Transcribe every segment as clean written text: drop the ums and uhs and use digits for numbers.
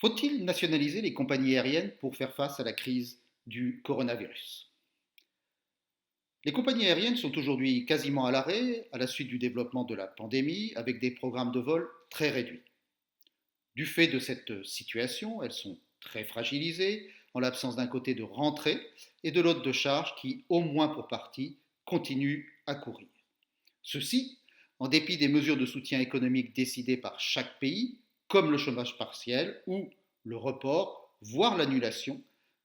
Faut-il nationaliser les compagnies aériennes pour faire face à la crise du coronavirus? Les compagnies aériennes sont aujourd'hui quasiment à l'arrêt à la suite du développement de la pandémie avec des programmes de vol très réduits. Du fait de cette situation, elles sont très fragilisées en l'absence d'un côté de rentrée et de l'autre de charge qui, au moins pour partie, continue à courir. Ceci, en dépit des mesures de soutien économique décidées par chaque pays, comme le chômage partiel ou le report, voire l'annulation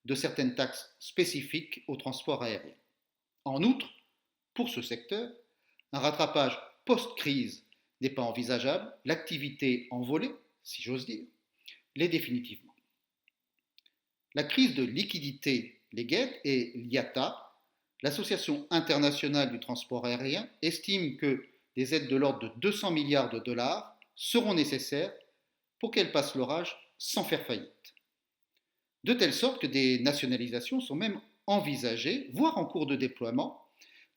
de certaines taxes spécifiques au transport aérien. En outre, pour ce secteur, un rattrapage post-crise n'est pas envisageable, l'activité envolée, si j'ose dire, l'est définitivement. La crise de liquidité les guette et l'IATA, l'Association internationale du transport aérien, estime que des aides de l'ordre de 200 milliards de dollars seront nécessaires pour qu'elles passent l'orage sans faire faillite. De telle sorte que des nationalisations sont même envisagées, voire en cours de déploiement,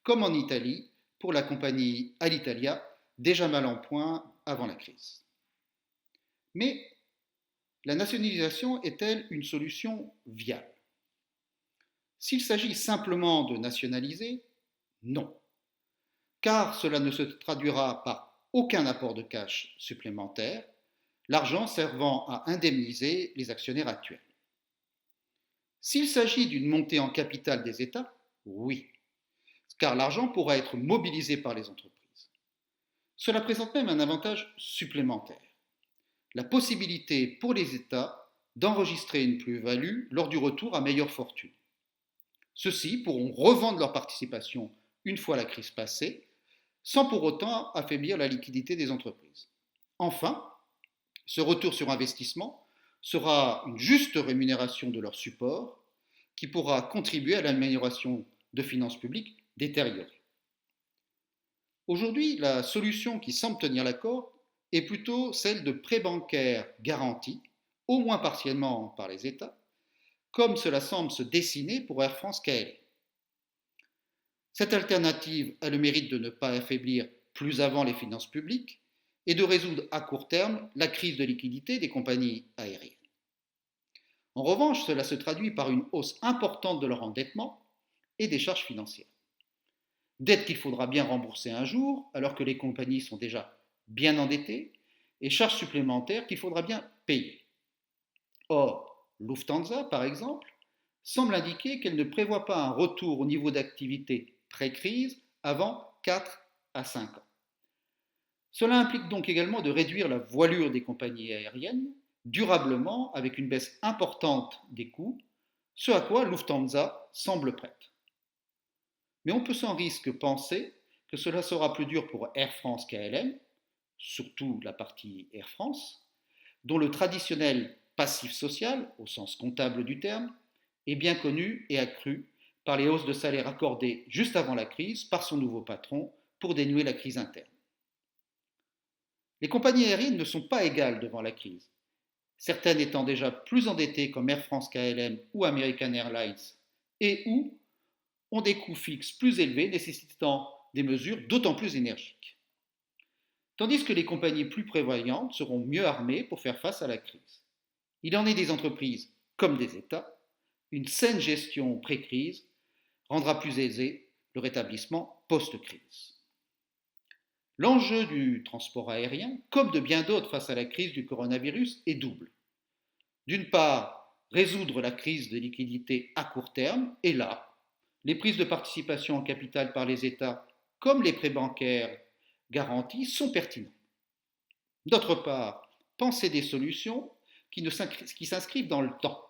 comme en Italie pour la compagnie Alitalia, déjà mal en point avant la crise. Mais la nationalisation est-elle une solution viable? S'il s'agit simplement de nationaliser, non, car cela ne se traduira par aucun apport de cash supplémentaire, l'argent servant à indemniser les actionnaires actuels. S'il s'agit d'une montée en capital des États, oui, car l'argent pourra être mobilisé par les entreprises. Cela présente même un avantage supplémentaire, la possibilité pour les États d'enregistrer une plus-value lors du retour à meilleure fortune. Ceux-ci pourront revendre leur participation une fois la crise passée, sans pour autant affaiblir la liquidité des entreprises. Enfin, ce retour sur investissement sera une juste rémunération de leur support qui pourra contribuer à l'amélioration de finances publiques détériorées. Aujourd'hui, la solution qui semble tenir la corde est plutôt celle de prêts bancaires garantis, au moins partiellement par les États, comme cela semble se dessiner pour Air France-KLM. Cette alternative a le mérite de ne pas affaiblir plus avant les finances publiques et de résoudre à court terme la crise de liquidité des compagnies aériennes. En revanche, cela se traduit par une hausse importante de leur endettement et des charges financières. Dettes qu'il faudra bien rembourser un jour, alors que les compagnies sont déjà bien endettées, et charges supplémentaires qu'il faudra bien payer. Or, Lufthansa, par exemple, semble indiquer qu'elle ne prévoit pas un retour au niveau d'activité pré-crise avant 4 à 5 ans. Cela implique donc également de réduire la voilure des compagnies aériennes durablement avec une baisse importante des coûts, ce à quoi Lufthansa semble prête. Mais on peut sans risque penser que cela sera plus dur pour Air France-KLM, surtout la partie Air France, dont le traditionnel passif social, au sens comptable du terme, est bien connu et accru par les hausses de salaire accordées juste avant la crise par son nouveau patron pour dénouer la crise interne. Les compagnies aériennes ne sont pas égales devant la crise, certaines étant déjà plus endettées comme Air France-KLM ou American Airlines et ou ont des coûts fixes plus élevés nécessitant des mesures d'autant plus énergiques. Tandis que les compagnies plus prévoyantes seront mieux armées pour faire face à la crise. Il en est des entreprises comme des États. Une saine gestion pré-crise rendra plus aisé le rétablissement post-crise. L'enjeu du transport aérien, comme de bien d'autres face à la crise du coronavirus, est double. D'une part, résoudre la crise de liquidité à court terme, et là, les prises de participation en capital par les États, comme les prêts bancaires garantis, sont pertinents. D'autre part, penser des solutions qui s'inscrivent dans le temps,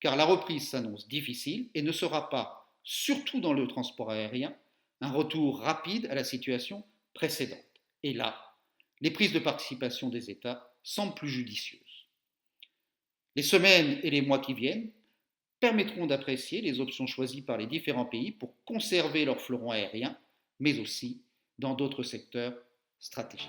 car la reprise s'annonce difficile et ne sera pas, surtout dans le transport aérien, un retour rapide à la situation précédente. Et là, les prises de participation des États semblent plus judicieuses. Les semaines et les mois qui viennent permettront d'apprécier les options choisies par les différents pays pour conserver leur fleuron aérien, mais aussi dans d'autres secteurs stratégiques.